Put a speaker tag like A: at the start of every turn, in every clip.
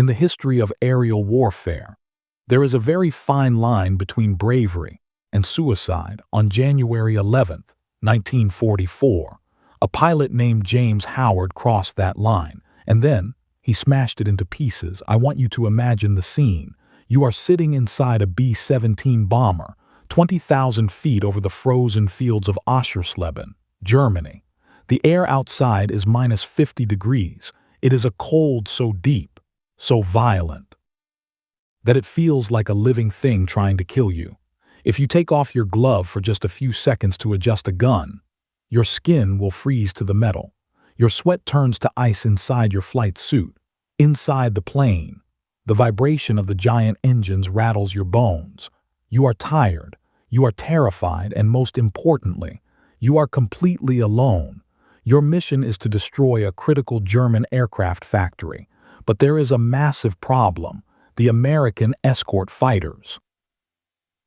A: In the history of aerial warfare, there is a very fine line between bravery and suicide. On January 11th, 1944, a pilot named James Howard crossed that line, and then he smashed it into pieces. I want you to imagine the scene. You are sitting inside a B-17 bomber, 20,000 feet over the frozen fields of Oschersleben, Germany. The air outside is minus 50 degrees. It is a cold so deep, so violent, that it feels like a living thing trying to kill you. If you take off your glove for just a few seconds to adjust a gun, your skin will freeze to the metal. Your sweat turns to ice inside your flight suit. Inside the plane, the vibration of the giant engines rattles your bones. You are tired, you are terrified, and most importantly, you are completely alone. Your mission is to destroy a critical German aircraft factory. But there is a massive problem: the American escort fighters.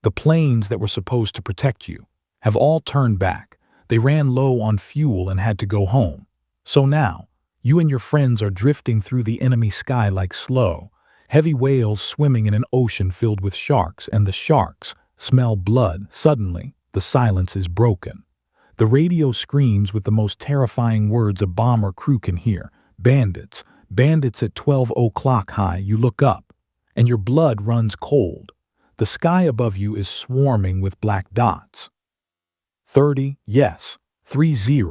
A: The planes that were supposed to protect you have all turned back. They ran low on fuel and had to go home. So now, you and your friends are drifting through the enemy sky like slow, heavy whales swimming in an ocean filled with sharks, and the sharks smell blood. Suddenly, the silence is broken. The radio screams with the most terrifying words a bomber crew can hear: bandits, bandits at 12 o'clock high. You look up, and your blood runs cold. The sky above you is swarming with black dots. 30, yes, 30.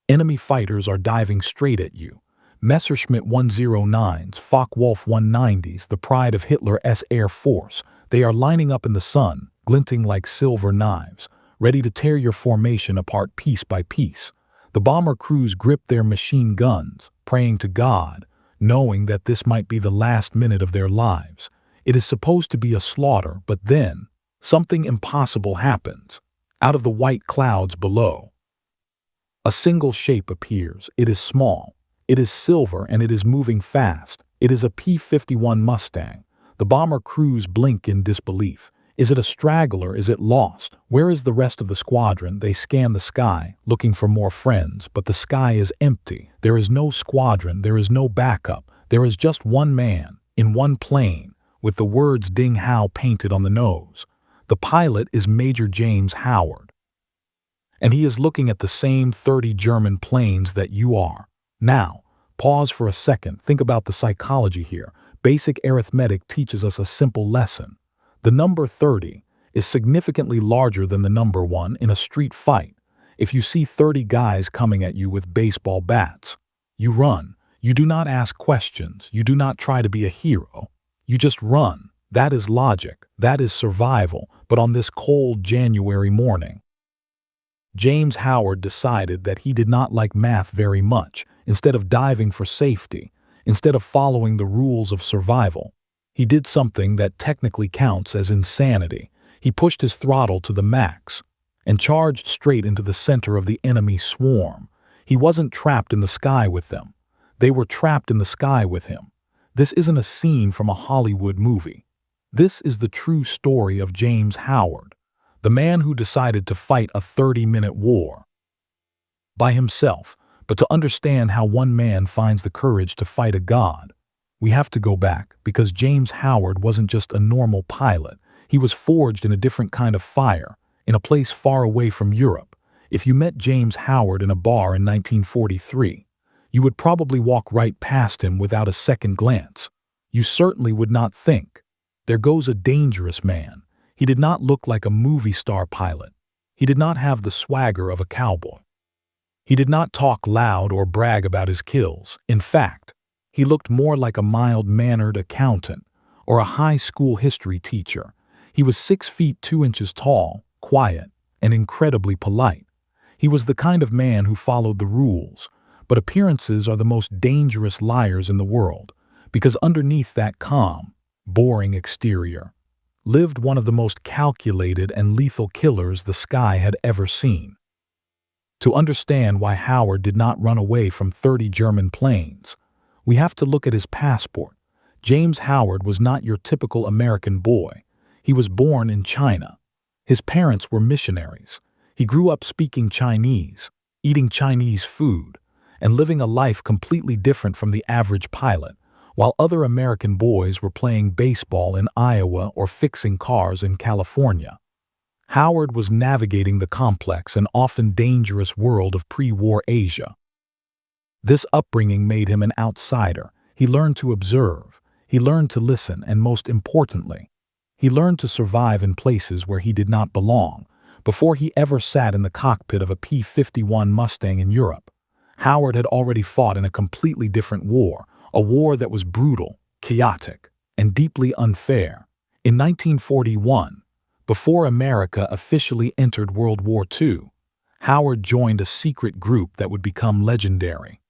A: Enemy fighters are diving straight at you. Messerschmitt 109s, Focke-Wulf 190s, the pride of Hitler's Air Force. They are lining up in the sun, glinting like silver knives, ready to tear your formation apart piece by piece. The bomber crews grip their machine guns, praying to God, knowing that this might be the last minute of their lives. It is supposed to be a slaughter, but then something impossible happens. Out of the white clouds below, a single shape appears. It is small, it is silver, and it is moving fast. It is a P-51 Mustang. The bomber crews blink in disbelief. Is it a straggler? Is it lost? Where is the rest of the squadron? They scan the sky, looking for more friends, but the sky is empty. There is no squadron, there is no backup. There is just one man, in one plane, with the words Ding Hao painted on the nose. The pilot is Major James Howard, and he is looking at the same 30 German planes that you are. Now, pause for a second. Think about the psychology here. Basic arithmetic teaches us a simple lesson. The number 30 is significantly larger than the number 1 in a street fight. If you see 30 guys coming at you with baseball bats, you run. You do not ask questions. You do not try to be a hero. You just run. That is logic. That is survival. But on this cold January morning, James Howard decided that he did not like math very much. Instead of diving for safety, instead of following the rules of survival, he did something that technically counts as insanity. He pushed his throttle to the max and charged straight into the center of the enemy swarm. He wasn't trapped in the sky with them. They were trapped in the sky with him. This isn't a scene from a Hollywood movie. This is the true story of James Howard, the man who decided to fight a 30-minute war by himself. But to understand how one man finds the courage to fight a god, we have to go back, because James Howard wasn't just a normal pilot. He was forged in a different kind of fire, in a place far away from Europe. If you met James Howard in a bar in 1943, you would probably walk right past him without a second glance. You certainly would not think, there goes a dangerous man. He did not look like a movie star pilot. He did not have the swagger of a cowboy. He did not talk loud or brag about his kills. In fact, he looked more like a mild-mannered accountant or a high school history teacher. He was 6 feet 2 inches tall, quiet, and incredibly polite. He was the kind of man who followed the rules, but appearances are the most dangerous liars in the world, because underneath that calm, boring exterior lived one of the most calculated and lethal killers the sky had ever seen. To understand why Howard did not run away from 30 German planes, we have to look at his passport. James Howard was not your typical American boy. He was born in China. His parents were missionaries. He grew up speaking Chinese, eating Chinese food, and living a life completely different from the average pilot. while other American boys were playing baseball in Iowa or fixing cars in California. Howard was navigating the complex and often dangerous world of pre-war Asia. This upbringing made him an outsider. He learned to observe, he learned to listen, and most importantly, he learned to survive in places where he did not belong. Before he ever sat in the cockpit of a P-51 Mustang in Europe, Howard had already fought in a completely different war, a war that was brutal, chaotic, and deeply unfair. In 1941, before America officially entered World War II, Howard joined a secret group that would become legendary.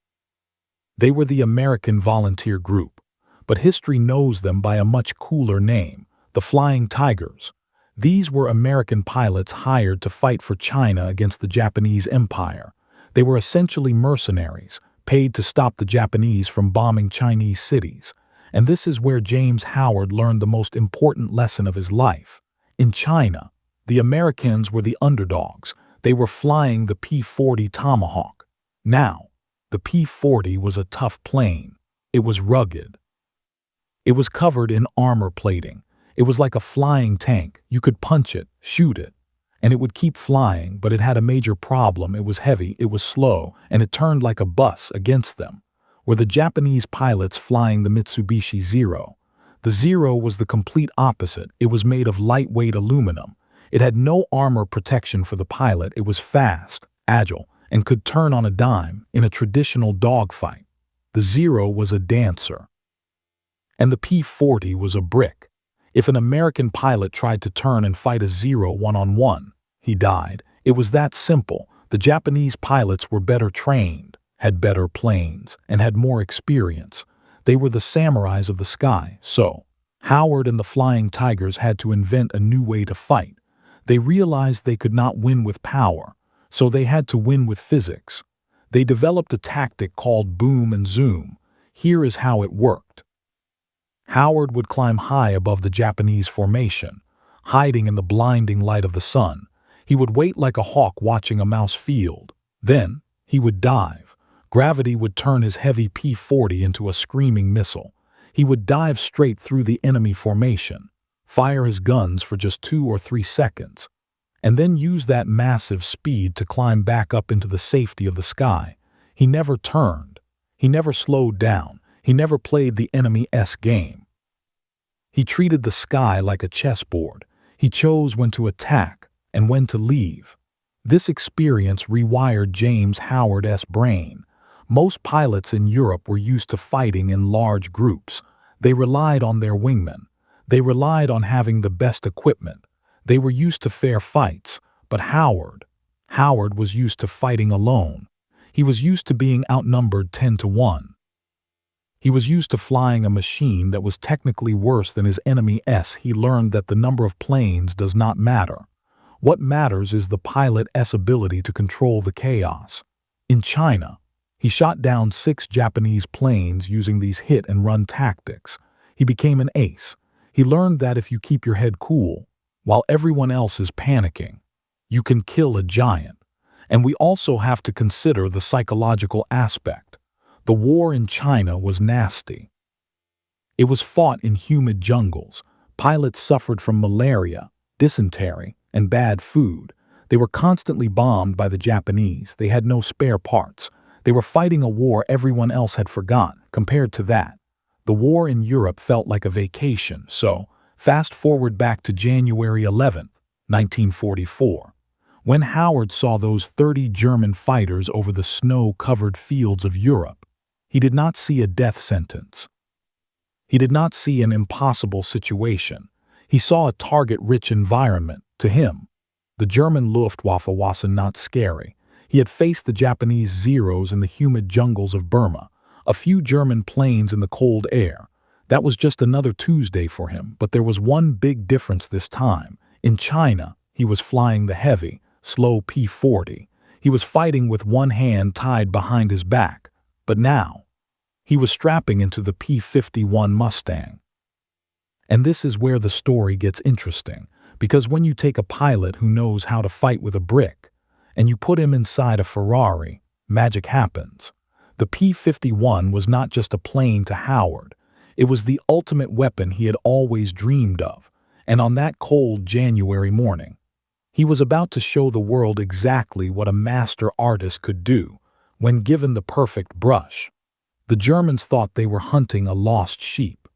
A: They were the American Volunteer Group, but history knows them by a much cooler name, the Flying Tigers. These were American pilots hired to fight for China against the Japanese Empire. They were essentially mercenaries, paid to stop the Japanese from bombing Chinese cities. And this is where James Howard learned the most important lesson of his life. In China, the Americans were the underdogs. They were flying the P-40 Tomahawk. Now, the P-40 was a tough plane. It was rugged. It was covered in armor plating. It was like a flying tank. You could punch it, shoot it, and it would keep flying, but it had a major problem. It was heavy, it was slow, and it turned like a bus against them. Were the Japanese pilots flying the Mitsubishi Zero. The Zero was the complete opposite. It was made of lightweight aluminum. It had no armor protection for the pilot. It was fast, agile, and could turn on a dime in a traditional dogfight. The Zero was a dancer, and the P-40 was a brick. If an American pilot tried to turn and fight a Zero one-on-one, he died. It was that simple. The Japanese pilots were better trained, had better planes, and had more experience. They were the samurais of the sky, so Howard and the Flying Tigers had to invent a new way to fight. They realized they could not win with power, so they had to win with physics. They developed a tactic called boom and zoom. Here is how it worked. Howard would climb high above the Japanese formation, hiding in the blinding light of the sun. He would wait like a hawk watching a mouse field. Then, he would dive. Gravity would turn his heavy P-40 into a screaming missile. He would dive straight through the enemy formation, fire his guns for just 2 or 3 seconds, and then use that massive speed to climb back up into the safety of the sky. He never turned. He never slowed down. He never played the enemy's game. He treated the sky like a chessboard. He chose when to attack and when to leave. This experience rewired James Howard's brain. Most pilots in Europe were used to fighting in large groups. They relied on their wingmen. They relied on having the best equipment. They were used to fair fights. But Howard was used to fighting alone. He was used to being outnumbered 10-1. He was used to flying a machine that was technically worse than his enemy's. He learned that the number of planes does not matter. What matters is the pilot's ability to control the chaos. In China, he shot down 6 Japanese planes using these hit-and-run tactics. He became an ace. He learned that if you keep your head cool, while everyone else is panicking, you can kill a giant. And we also have to consider the psychological aspect. The war in China was nasty. It was fought in humid jungles. Pilots suffered from malaria, dysentery, and bad food. They were constantly bombed by the Japanese. They had no spare parts. They were fighting a war everyone else had forgotten. Compared to that, the war in Europe felt like a vacation. So, fast forward back to January 11th, 1944. When Howard saw those 30 German fighters over the snow-covered fields of Europe, he did not see a death sentence. He did not see an impossible situation. He saw a target-rich environment. To him, the German Luftwaffe was not scary. He had faced the Japanese Zeros in the humid jungles of Burma, a few German planes in the cold air. That was just another Tuesday for him, but there was one big difference this time. In China, he was flying the heavy, slow P-40. He was fighting with one hand tied behind his back. But now, he was strapping into the P-51 Mustang. And this is where the story gets interesting, because when you take a pilot who knows how to fight with a brick, and you put him inside a Ferrari, magic happens. The P-51 was not just a plane to Howard. It was the ultimate weapon he had always dreamed of, and on that cold January morning, he was about to show the world exactly what a master artist could do when given the perfect brush. The Germans thought they were hunting a lost sheep.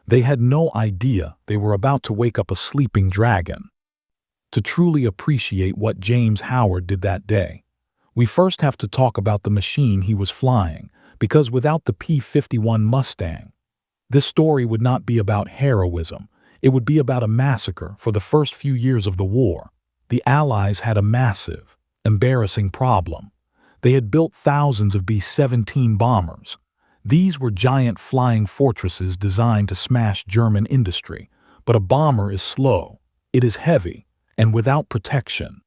A: They had no idea they were about to wake up a sleeping dragon. To truly appreciate what James Howard did that day, we first have to talk about the machine he was flying, because without the P-51 Mustang, this story would not be about heroism. It would be about a massacre. For the first few years of the war, the Allies had a massive, embarrassing problem. They had built thousands of B-17 bombers. These were giant flying fortresses designed to smash German industry. But a bomber is slow, it is heavy, and without protection.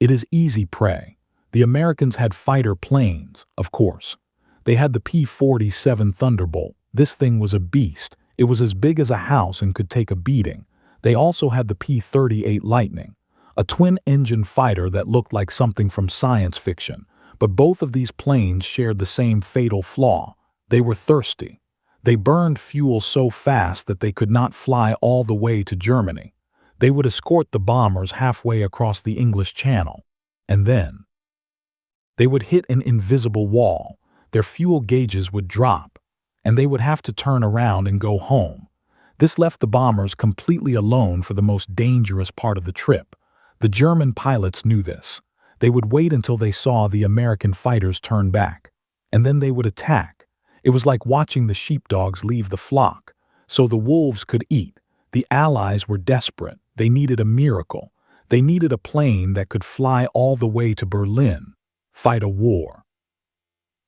A: It is easy prey. The Americans had fighter planes, of course. They had the P-47 Thunderbolt. This thing was a beast. It was as big as a house and could take a beating. They also had the P-38 Lightning, a twin-engine fighter that looked like something from science fiction. But both of these planes shared the same fatal flaw. They were thirsty. They burned fuel so fast that they could not fly all the way to Germany. They would escort the bombers halfway across the English Channel, and then they would hit an invisible wall. Their fuel gauges would drop, and they would have to turn around and go home. This left the bombers completely alone for the most dangerous part of the trip. The German pilots knew this. They would wait until they saw the American fighters turn back, and then they would attack. It was like watching the sheepdogs leave the flock, so the wolves could eat. The Allies were desperate. They needed a miracle. They needed a plane that could fly all the way to Berlin, fight a war,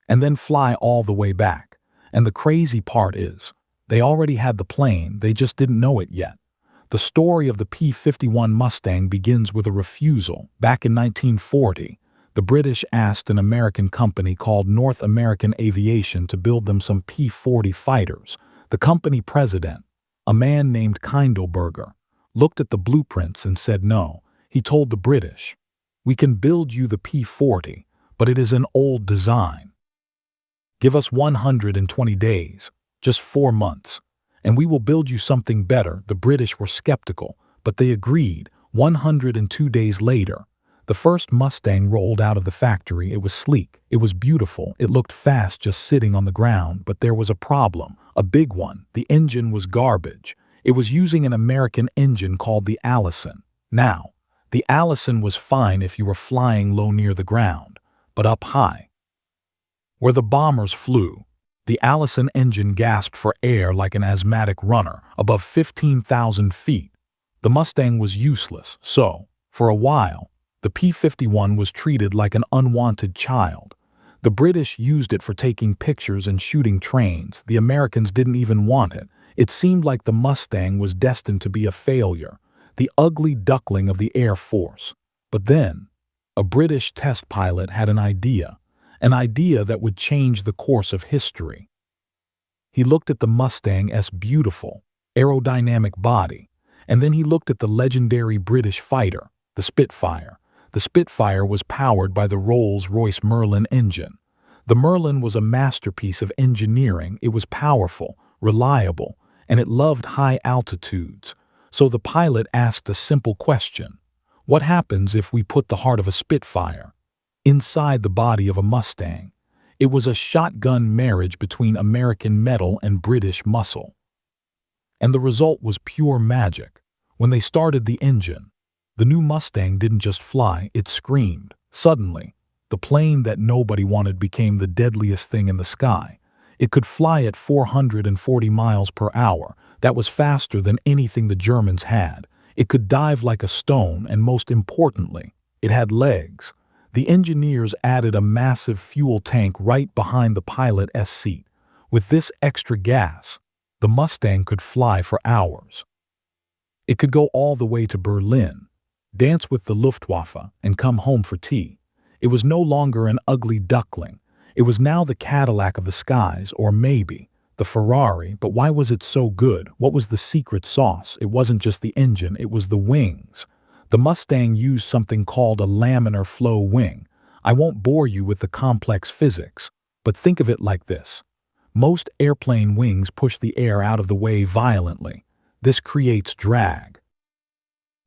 A: and then fly all the way back. And the crazy part is, they already had the plane, they just didn't know it yet. The story of the P-51 Mustang begins with a refusal. Back in 1940, the British asked an American company called North American Aviation to build them some P-40 fighters. The company president, a man named Kindleberger, looked at the blueprints and said no. He told the British, "We can build you the P-40, but it is an old design. Give us 120 days, just 4 months, and we will build you something better." The British were skeptical, but they agreed. 102 days later, the first Mustang rolled out of the factory. It was sleek, it was beautiful, it looked fast just sitting on the ground, but there was a problem, a big one. The engine was garbage. It was using an American engine called the Allison. Now, the Allison was fine if you were flying low near the ground, but up high, where the bombers flew, the Allison engine gasped for air like an asthmatic runner. Above 15,000 feet, the Mustang was useless, so, for a while, the P-51 was treated like an unwanted child. The British used it for taking pictures and shooting trains. The Americans didn't even want it. It seemed like the Mustang was destined to be a failure, the ugly duckling of the Air Force. But then, a British test pilot had an idea that would change the course of history. He looked at the Mustang's beautiful, aerodynamic body, and then he looked at the legendary British fighter, the Spitfire. The Spitfire was powered by the Rolls-Royce Merlin engine. The Merlin was a masterpiece of engineering. It was powerful, reliable, and it loved high altitudes. So the pilot asked a simple question: what happens if we put the heart of a Spitfire inside the body of a Mustang? It was a shotgun marriage between American metal and British muscle. And the result was pure magic. When they started the engine, the new Mustang didn't just fly, it screamed. Suddenly, the plane that nobody wanted became the deadliest thing in the sky. It could fly at 440 miles per hour. That was faster than anything the Germans had. It could dive like a stone, and most importantly, it had legs. The engineers added a massive fuel tank right behind the pilot's seat. With this extra gas, the Mustang could fly for hours. It could go all the way to Berlin, dance with the Luftwaffe, and come home for tea. It was no longer an ugly duckling. It was now the Cadillac of the skies, or maybe the Ferrari. But why was it so good? What was the secret sauce? It wasn't just the engine, it was the wings. The Mustang used something called a laminar flow wing. I won't bore you with the complex physics, but think of it like this. Most airplane wings push the air out of the way violently. This creates drag,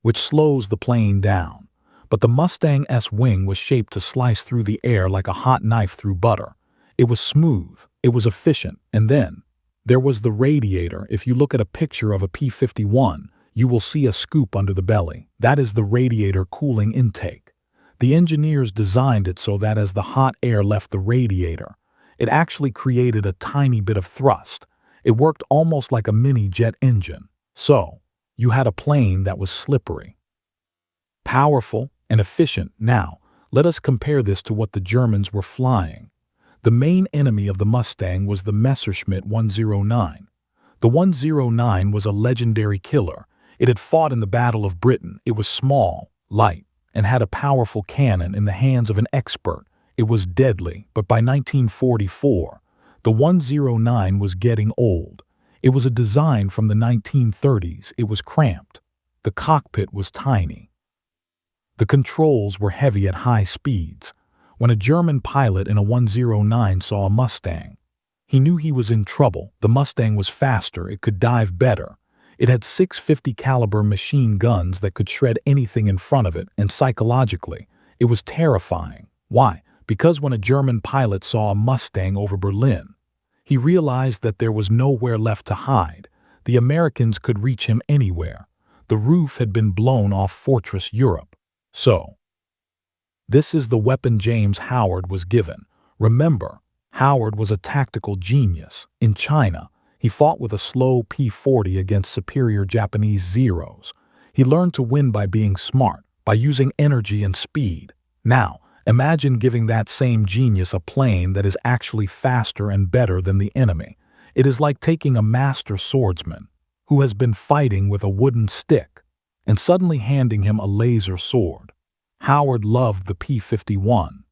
A: which slows the plane down. But the Mustang's wing was shaped to slice through the air like a hot knife through butter. It was smooth, it was efficient, and then there was the radiator. If you look at a picture of a P-51, you will see a scoop under the belly. That is the radiator cooling intake. The engineers designed it so that as the hot air left the radiator, it actually created a tiny bit of thrust. It worked almost like a mini jet engine. So, you had a plane that was slippery, powerful, and efficient. Now, let us compare this to what the Germans were flying. The main enemy of the Mustang was the Messerschmitt 109. The 109 was a legendary killer. It had fought in the Battle of Britain. It was small, light, and had a powerful cannon in the hands of an expert. It was deadly, but by 1944, the 109 was getting old. It was a design from the 1930s. It was cramped. The cockpit was tiny. The controls were heavy at high speeds. When a German pilot in a 109 saw a Mustang, he knew he was in trouble. The Mustang was faster. It could dive better. It had 650 caliber machine guns that could shred anything in front of it, and psychologically, it was terrifying. Why? Because when a German pilot saw a Mustang over Berlin, he realized that there was nowhere left to hide. The Americans could reach him anywhere. The roof had been blown off Fortress Europe. So, this is the weapon James Howard was given. Remember, Howard was a tactical genius. In China, he fought with a slow P-40 against superior Japanese Zeros. He learned to win by being smart, by using energy and speed. Now, imagine giving that same genius a plane that is actually faster and better than the enemy. It is like taking a master swordsman who has been fighting with a wooden stick and suddenly handing him a laser sword. Howard loved the P-51.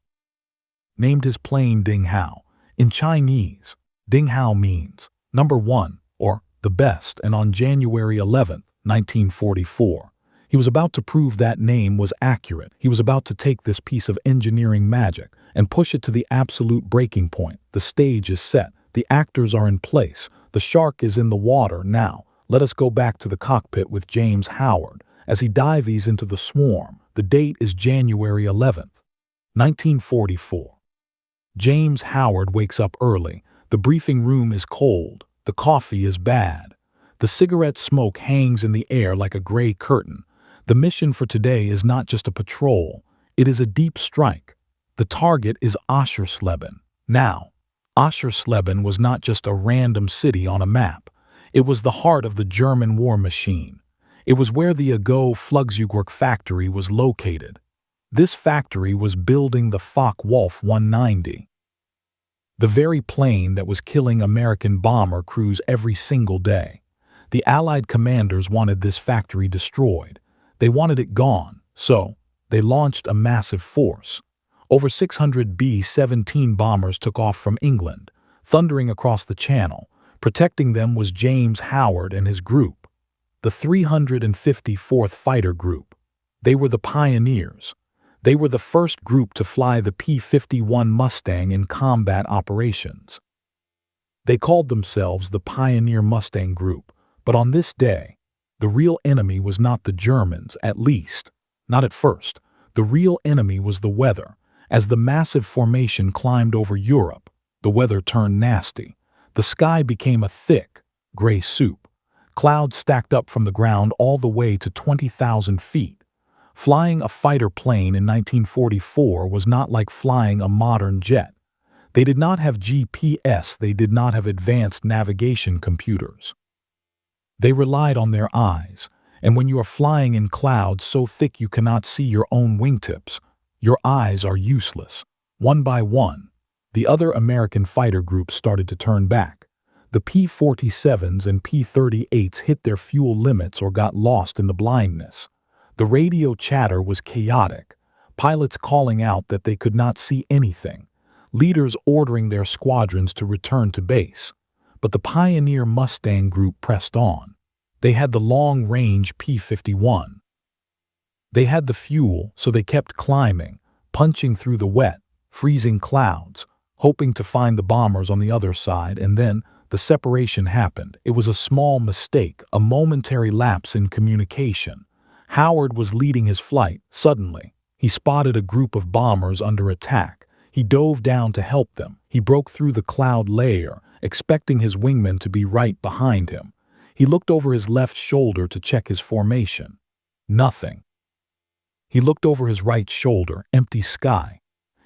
A: Named his plane Ding Hao. In Chinese, Ding Hao means number one, or the best, and on January 11, 1944, he was about to prove that name was accurate. He was about to take this piece of engineering magic and push it to the absolute breaking point. The stage is set. The actors are in place. The shark is in the water. Now, let us go back to the cockpit with James Howard as he dives into the swarm. The date is January 11th, 1944. James Howard wakes up early. The briefing room is cold. The coffee is bad. The cigarette smoke hangs in the air like a gray curtain. The mission for today is not just a patrol. It is a deep strike. The target is Oschersleben. Now, Oschersleben was not just a random city on a map. It was the heart of the German war machine. It was where the Ago Flugzeugwerk factory was located. This factory was building the Focke-Wulf 190. The very plane that was killing American bomber crews every single day. The Allied commanders wanted this factory destroyed. They wanted it gone, so they launched a massive force. Over 600 B-17 bombers took off from England, thundering across the channel. Protecting them was James Howard and his group, the 354th Fighter Group. They were the pioneers. They were the first group to fly the P-51 Mustang in combat operations. They called themselves the Pioneer Mustang Group, but on this day, the real enemy was not the Germans, at least, not at first. The real enemy was the weather. As the massive formation climbed over Europe, the weather turned nasty. The sky became a thick, gray soup. Clouds stacked up from the ground all the way to 20,000 feet. Flying a fighter plane in 1944 was not like flying a modern jet. They did not have GPS, they did not have advanced navigation computers. They relied on their eyes, and when you are flying in clouds so thick you cannot see your own wingtips, your eyes are useless. One by one, the other American fighter groups started to turn back. The P-47s and P-38s hit their fuel limits or got lost in the blindness. The radio chatter was chaotic, pilots calling out that they could not see anything, leaders ordering their squadrons to return to base. But the Pioneer Mustang Group pressed on. They had the long-range P-51. They had the fuel, so they kept climbing, punching through the wet, freezing clouds, hoping to find the bombers on the other side, and then the separation happened. It was a small mistake, a momentary lapse in communication. Howard was leading his flight. Suddenly, he spotted a group of bombers under attack. He dove down to help them. He broke through the cloud layer, expecting his wingman to be right behind him. He looked over his left shoulder to check his formation. Nothing. He looked over his right shoulder, empty sky.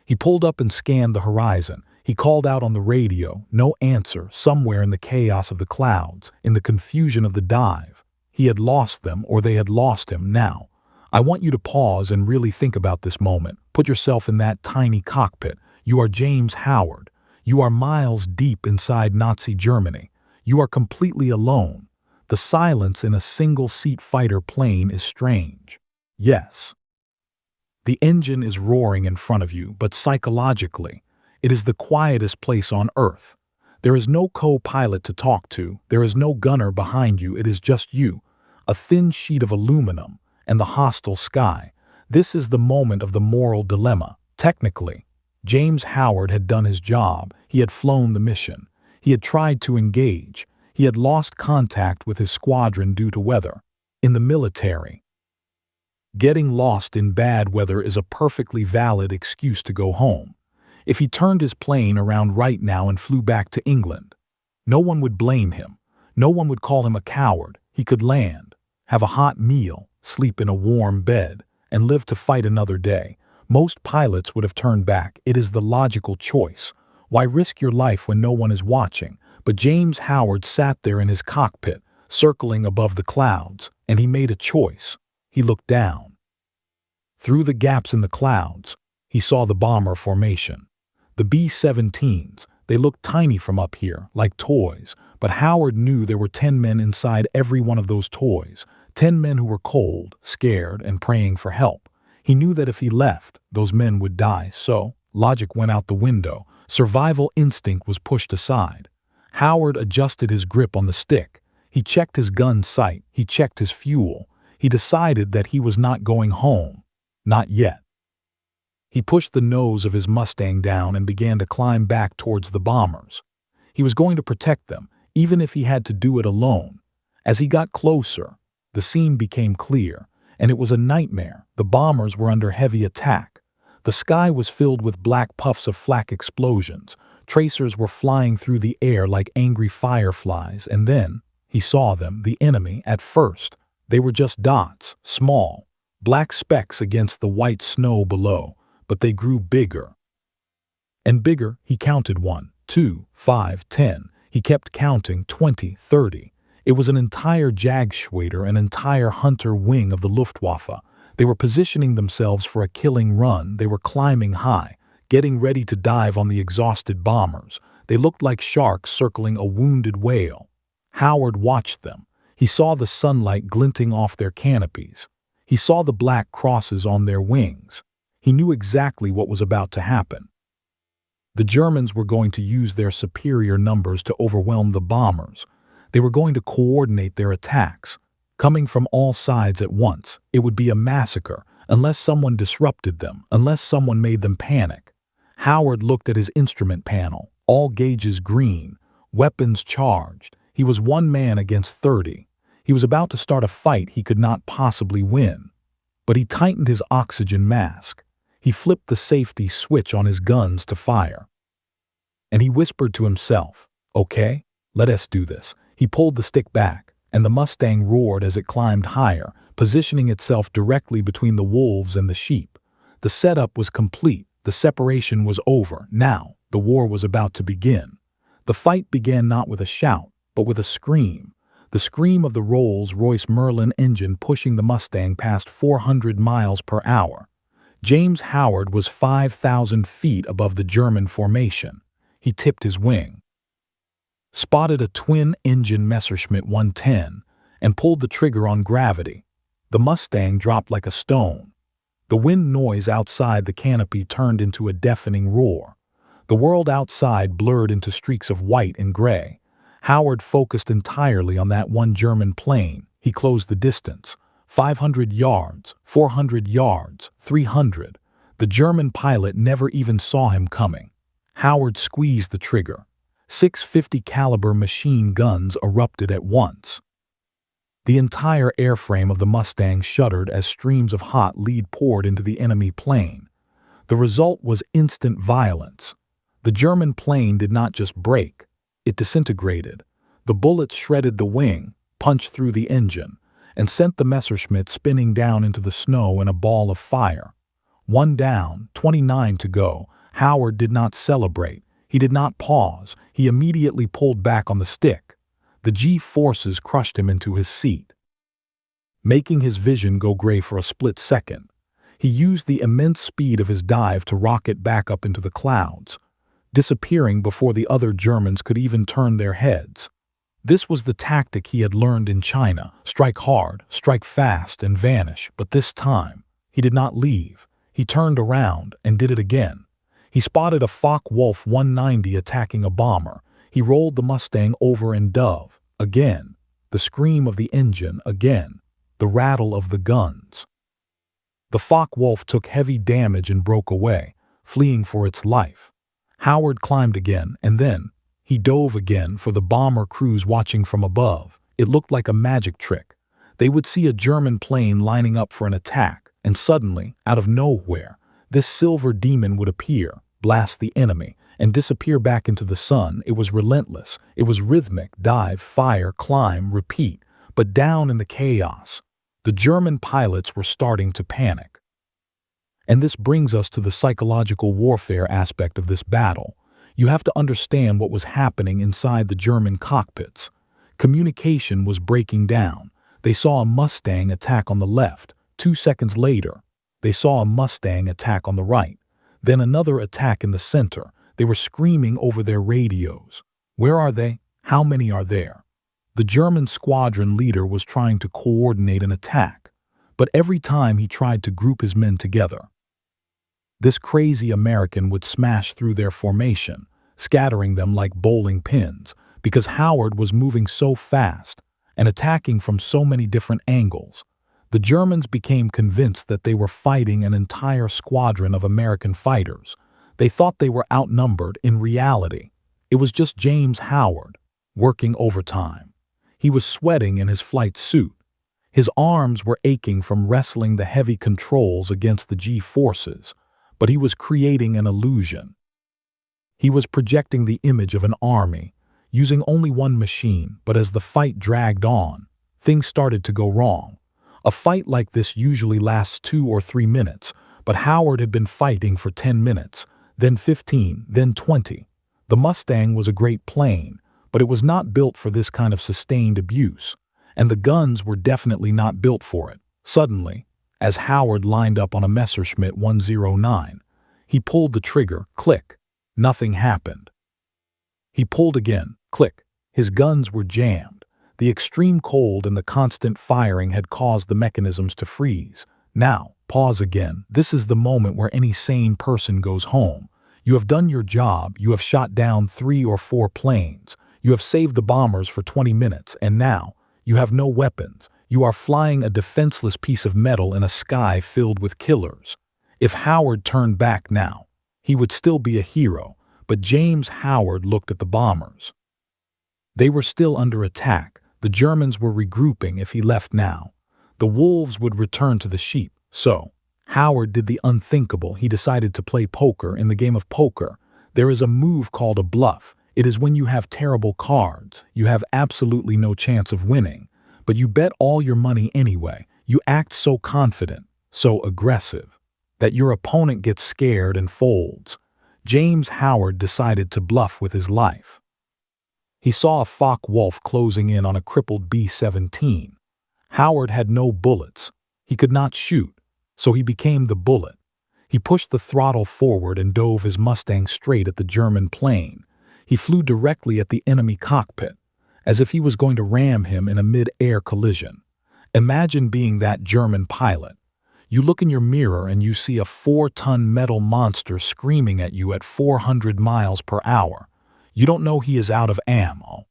A: He pulled up and scanned the horizon. He called out on the radio, no answer. Somewhere in the chaos of the clouds, in the confusion of the dive, he had lost them, or they had lost him. Now, I want you to pause and really think about this moment. Put yourself in that tiny cockpit. You are James Howard. You are miles deep inside Nazi Germany. You are completely alone. The silence in a single-seat fighter plane is strange. Yes. The engine is roaring in front of you, but psychologically, it is the quietest place on Earth. There is no co-pilot to talk to. There is no gunner behind you. It is just you, a thin sheet of aluminum, and the hostile sky. This is the moment of the moral dilemma. Technically, James Howard had done his job. He had flown the mission. He had tried to engage. He had lost contact with his squadron due to weather. In the military, getting lost in bad weather is a perfectly valid excuse to go home. If he turned his plane around right now and flew back to England, no one would blame him. No one would call him a coward. He could land, have a hot meal, sleep in a warm bed, and live to fight another day. Most pilots would have turned back. It is the logical choice. Why risk your life when no one is watching? But James Howard sat there in his cockpit, circling above the clouds, and he made a choice. He looked down. Through the gaps in the clouds, he saw the bomber formation. The B-17s, they looked tiny from up here, like toys, but Howard knew there were 10 men inside every one of those toys, 10 men who were cold, scared, and praying for help. He knew that if he left, those men would die, so logic went out the window. Survival instinct was pushed aside. Howard adjusted his grip on the stick. He checked his gun sight. He checked his fuel. He decided that he was not going home. Not yet. He pushed the nose of his Mustang down and began to climb back towards the bombers. He was going to protect them, even if he had to do it alone. As he got closer, the scene became clear, and it was a nightmare. The bombers were under heavy attack. The sky was filled with black puffs of flak explosions. Tracers were flying through the air like angry fireflies, and then he saw them, the enemy. At first, they were just dots, small, black specks against the white snow below, but they grew bigger and bigger. He counted 1, 2, 5, 10. He kept counting 20, 30. It was an entire Jagdschwader, an entire hunter wing of the Luftwaffe. They were positioning themselves for a killing run. They were climbing high, getting ready to dive on the exhausted bombers. They looked like sharks circling a wounded whale. Howard watched them. He saw the sunlight glinting off their canopies. He saw the black crosses on their wings. He knew exactly what was about to happen. The Germans were going to use their superior numbers to overwhelm the bombers. They were going to coordinate their attacks, coming from all sides at once. It would be a massacre, unless someone disrupted them, unless someone made them panic. Howard looked at his instrument panel, all gauges green, weapons charged. He was one man against 30. He was about to start a fight he could not possibly win. But he tightened his oxygen mask. He flipped the safety switch on his guns to fire. And he whispered to himself, "Okay, let us do this." He pulled the stick back, and the Mustang roared as it climbed higher, positioning itself directly between the wolves and the sheep. The setup was complete. The separation was over. Now, the war was about to begin. The fight began not with a shout, but with a scream. The scream of the Rolls-Royce Merlin engine pushing the Mustang past 400 miles per hour. James Howard was 5,000 feet above the German formation. He tipped his wing, spotted a twin-engine Messerschmitt 110, and pulled the trigger on gravity. The Mustang dropped like a stone. The wind noise outside the canopy turned into a deafening roar. The world outside blurred into streaks of white and gray. Howard focused entirely on that one German plane. He closed the distance. 500 yards, 400 yards, 300. The German pilot never even saw him coming. Howard squeezed the trigger. 650 caliber machine guns erupted at once. The entire airframe of the Mustang shuddered as streams of hot lead poured into the enemy plane. The result was instant violence. The German plane did not just break, it disintegrated. The bullets shredded the wing, punched through the engine, and sent the Messerschmitt spinning down into the snow in a ball of fire. 1 down, 29 to go. Howard did not celebrate. He did not pause. He immediately pulled back on the stick. The G-forces crushed him into his seat, making his vision go gray for a split second. He used the immense speed of his dive to rocket back up into the clouds, disappearing before the other Germans could even turn their heads. This was the tactic he had learned in China: strike hard, strike fast, and vanish. But this time, he did not leave. He turned around and did it again. He spotted a Focke-Wulf 190 attacking a bomber. He rolled the Mustang over and dove. Again, the scream of the engine, again, the rattle of the guns. The Focke-Wulf took heavy damage and broke away, fleeing for its life. Howard climbed again, and then he dove again for the bomber crews watching from above. It looked like a magic trick. They would see a German plane lining up for an attack, and suddenly, out of nowhere, this silver demon would appear, blast the enemy, and disappear back into the sun. It was relentless. It was rhythmic: dive, fire, climb, repeat. But down in the chaos, the German pilots were starting to panic. And this brings us to the psychological warfare aspect of this battle. You have to understand what was happening inside the German cockpits. Communication was breaking down. They saw a Mustang attack on the left. 2 seconds later, they saw a Mustang attack on the right. Then another attack in the center. They were screaming over their radios. Where are they? How many are there? The German squadron leader was trying to coordinate an attack, but every time he tried to group his men together, this crazy American would smash through their formation, scattering them like bowling pins, because Howard was moving so fast and attacking from so many different angles. The Germans became convinced that they were fighting an entire squadron of American fighters. They thought they were outnumbered. In reality, it was just James Howard, working overtime. He was sweating in his flight suit. His arms were aching from wrestling the heavy controls against the G-forces, but he was creating an illusion. He was projecting the image of an army, using only one machine. But as the fight dragged on, things started to go wrong. A fight like this usually lasts 2 or 3 minutes, but Howard had been fighting for 10 minutes, then 15, then 20. The Mustang was a great plane, but it was not built for this kind of sustained abuse, and the guns were definitely not built for it. Suddenly, as Howard lined up on a Messerschmitt 109, he pulled the trigger. Click. Nothing happened. He pulled again. Click. His guns were jammed. The extreme cold and the constant firing had caused the mechanisms to freeze. Now, pause again. This is the moment where any sane person goes home. You have done your job. You have shot down 3 or 4 planes. You have saved the bombers for 20 minutes, and now you have no weapons. You are flying a defenseless piece of metal in a sky filled with killers. If Howard turned back now, he would still be a hero, but James Howard looked at the bombers. They were still under attack. The Germans were regrouping. If he left now, the wolves would return to the sheep. So, Howard did the unthinkable. He decided to play poker. In the game of poker, there is a move called a bluff. It is when you have terrible cards. You have absolutely no chance of winning, but you bet all your money anyway. You act so confident, so aggressive, that your opponent gets scared and folds. James Howard decided to bluff with his life. He saw a Focke-Wulf closing in on a crippled B-17. Howard had no bullets. He could not shoot, so he became the bullet. He pushed the throttle forward and dove his Mustang straight at the German plane. He flew directly at the enemy cockpit, as if he was going to ram him in a mid-air collision. Imagine being that German pilot. You look in your mirror and you see a 4-ton metal monster screaming at you at 400 miles per hour. You don't know he is out of ammo.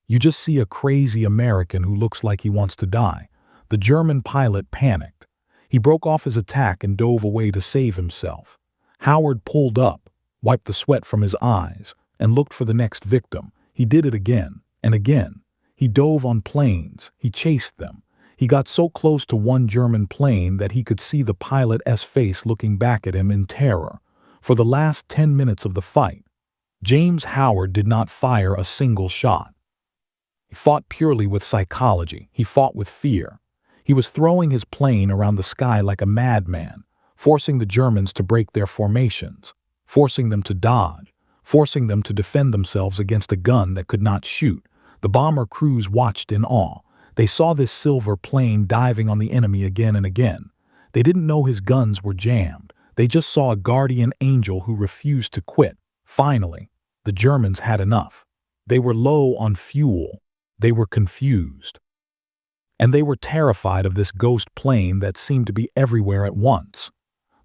A: You just see a crazy American who looks like he wants to die. The German pilot panicked. He broke off his attack and dove away to save himself. Howard pulled up, wiped the sweat from his eyes, and looked for the next victim. He did it again and again. He dove on planes. He chased them. He got so close to one German plane that he could see the pilot's face looking back at him in terror. For the last 10 minutes of the fight, James Howard did not fire a single shot. He fought purely with psychology. He fought with fear. He was throwing his plane around the sky like a madman, forcing the Germans to break their formations, forcing them to dodge, forcing them to defend themselves against a gun that could not shoot. The bomber crews watched in awe. They saw this silver plane diving on the enemy again and again. They didn't know his guns were jammed. They just saw a guardian angel who refused to quit. Finally, the Germans had enough. They were low on fuel. They were confused. And they were terrified of this ghost plane that seemed to be everywhere at once.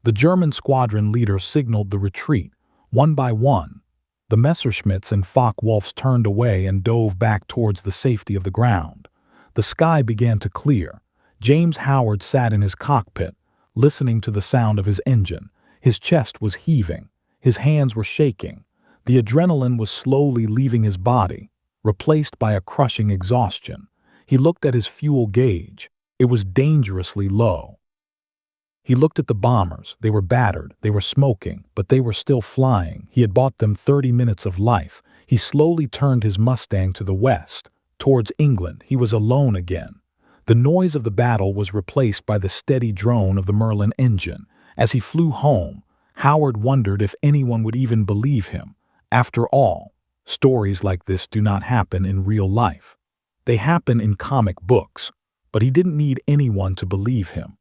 A: The German squadron leader signaled the retreat, one by one. The Messerschmitts and Focke-Wulfs turned away and dove back towards the safety of the ground. The sky began to clear. James Howard sat in his cockpit, listening to the sound of his engine. His chest was heaving. His hands were shaking. The adrenaline was slowly leaving his body, replaced by a crushing exhaustion. He looked at his fuel gauge. It was dangerously low. He looked at the bombers. They were battered. They were smoking, but they were still flying. He had bought them 30 minutes of life. He slowly turned his Mustang to the west, towards England. He was alone again. The noise of the battle was replaced by the steady drone of the Merlin engine. As he flew home, Howard wondered if anyone would even believe him. After all, stories like this do not happen in real life. They happen in comic books, but he didn't need anyone to believe him.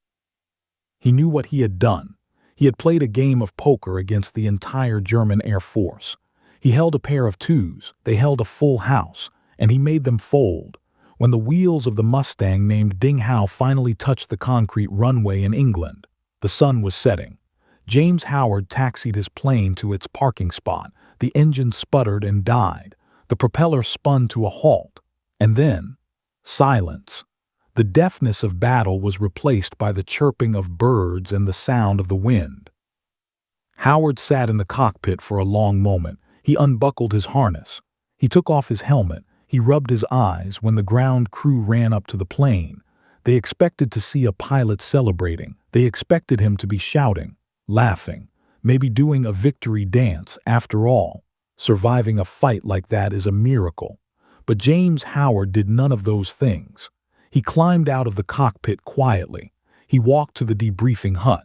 A: He knew what he had done. He had played a game of poker against the entire German Air Force. He held a pair of twos. They held a full house, and he made them fold. When the wheels of the Mustang named Ding Hao finally touched the concrete runway in England, the sun was setting. James Howard taxied his plane to its parking spot. The engine sputtered and died. The propeller spun to a halt. And then, silence. The deafness of battle was replaced by the chirping of birds and the sound of the wind. Howard sat in the cockpit for a long moment. He unbuckled his harness. He took off his helmet. He rubbed his eyes when the ground crew ran up to the plane. They expected to see a pilot celebrating. They expected him to be shouting, laughing, maybe doing a victory dance. After all, surviving a fight like that is a miracle. But James Howard did none of those things. He climbed out of the cockpit quietly. He walked to the debriefing hut.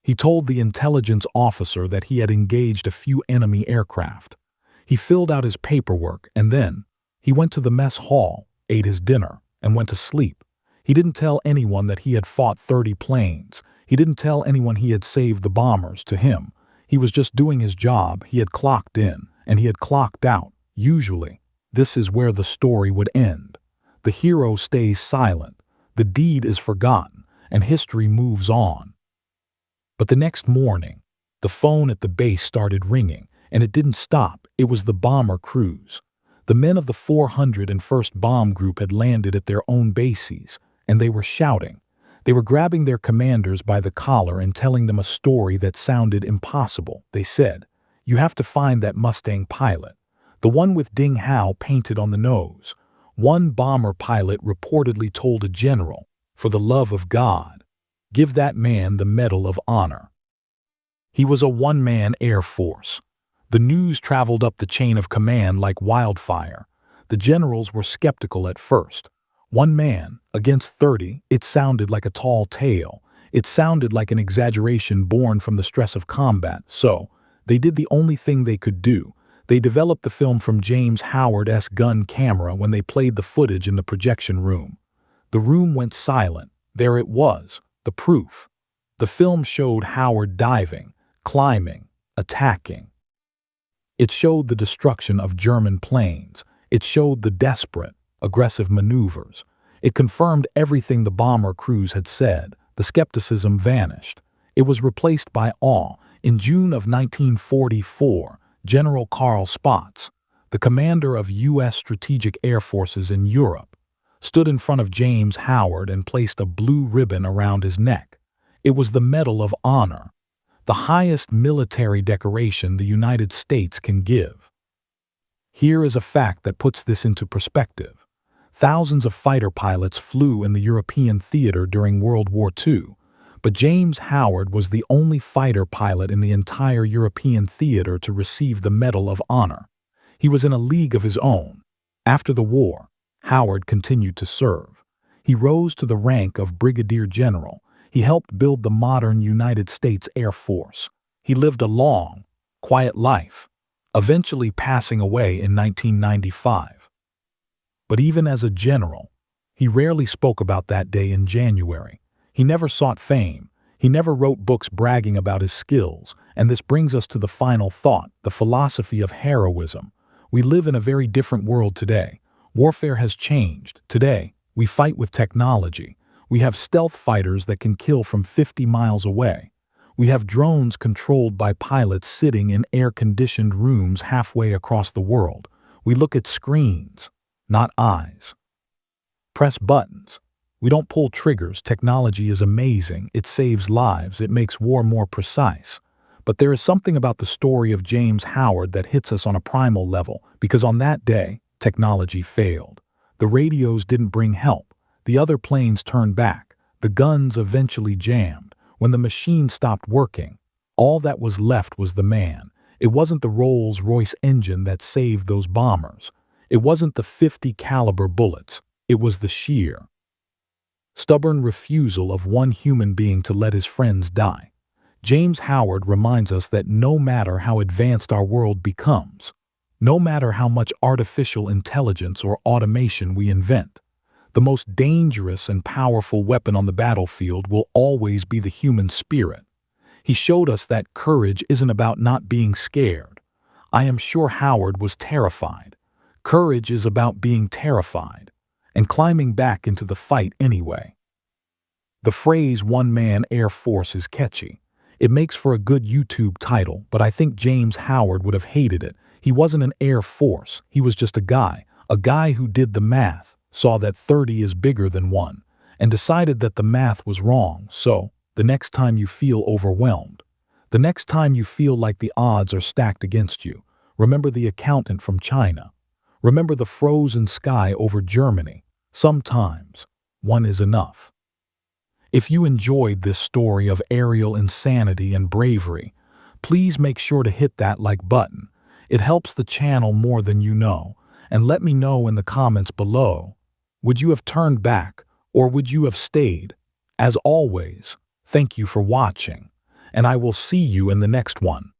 A: He told the intelligence officer that he had engaged a few enemy aircraft. He filled out his paperwork, and then he went to the mess hall, ate his dinner, and went to sleep. He didn't tell anyone that he had fought 30 planes. He didn't tell anyone he had saved the bombers. To him, he was just doing his job. He had clocked in, and he had clocked out. Usually, this is where the story would end. The hero stays silent, the deed is forgotten, and history moves on. But the next morning, the phone at the base started ringing, and it didn't stop. It was the bomber crews. The men of the 401st Bomb Group had landed at their own bases, and they were shouting. They were grabbing their commanders by the collar and telling them a story that sounded impossible. They said, "You have to find that Mustang pilot, the one with Ding Hao painted on the nose." One bomber pilot reportedly told a general, "For the love of God, give that man the Medal of Honor." He was a one-man Air Force. The news traveled up the chain of command like wildfire. The generals were skeptical at first. One man against 30, it sounded like a tall tale. It sounded like an exaggeration born from the stress of combat. So, they did the only thing they could do. They developed the film from James Howard's gun camera when they played the footage in the projection room. The room went silent. There it was, the proof. The film showed Howard diving, climbing, attacking. It showed the destruction of German planes. It showed the desperate, aggressive maneuvers. It confirmed everything the bomber crews had said. The skepticism vanished. It was replaced by awe. In June of 1944, General Carl Spaatz, the commander of U.S. strategic air forces in Europe, stood in front of James Howard and placed a blue ribbon around his neck. It was the Medal of Honor. the highest military decoration the United States can give. Here is a fact that puts this into perspective. Thousands of fighter pilots flew in the European theater during World War II, but James Howard was the only fighter pilot in the entire European theater to receive the Medal of Honor. He was in a league of his own. After the war, Howard continued to serve. He rose to the rank of brigadier general. He helped build the modern United States Air Force. He lived a long, quiet life, eventually passing away in 1995. But even as a general, he rarely spoke about that day in January. He never sought fame. He never wrote books bragging about his skills. And this brings us to the final thought, the philosophy of heroism. We live in a very different world today. Warfare has changed. Today, we fight with technology. We have stealth fighters that can kill from 50 miles away. We have drones controlled by pilots sitting in air-conditioned rooms halfway across the world. We look at screens, not eyes. Press buttons. We don't pull triggers. Technology is amazing. It saves lives. It makes war more precise. But there is something about the story of James Howard that hits us on a primal level, because on that day, technology failed. The radios didn't bring help. The other planes turned back. The guns eventually jammed. When the machine stopped working, all that was left was the man. It wasn't the Rolls-Royce engine that saved those bombers. It wasn't the 50 caliber bullets. It was the sheer, stubborn refusal of one human being to let his friends die. James Howard reminds us that no matter how advanced our world becomes, no matter how much artificial intelligence or automation we invent, the most dangerous and powerful weapon on the battlefield will always be the human spirit. He showed us that courage isn't about not being scared. I am sure Howard was terrified. Courage is about being terrified and climbing back into the fight anyway. The phrase one-man Air Force is catchy. It makes for a good YouTube title, but I think James Howard would have hated it. He wasn't an Air Force. He was just a guy who did the math, saw that 30 is bigger than 1, and decided that the math was wrong. So, the next time you feel overwhelmed, the next time you feel like the odds are stacked against you, remember the accountant from China. Remember the frozen sky over Germany. Sometimes, one is enough. If you enjoyed this story of aerial insanity and bravery, please make sure to hit that like button. It helps the channel more than you know. And let me know in the comments below, would you have turned back or would you have stayed? As always, thank you for watching, and I will see you in the next one.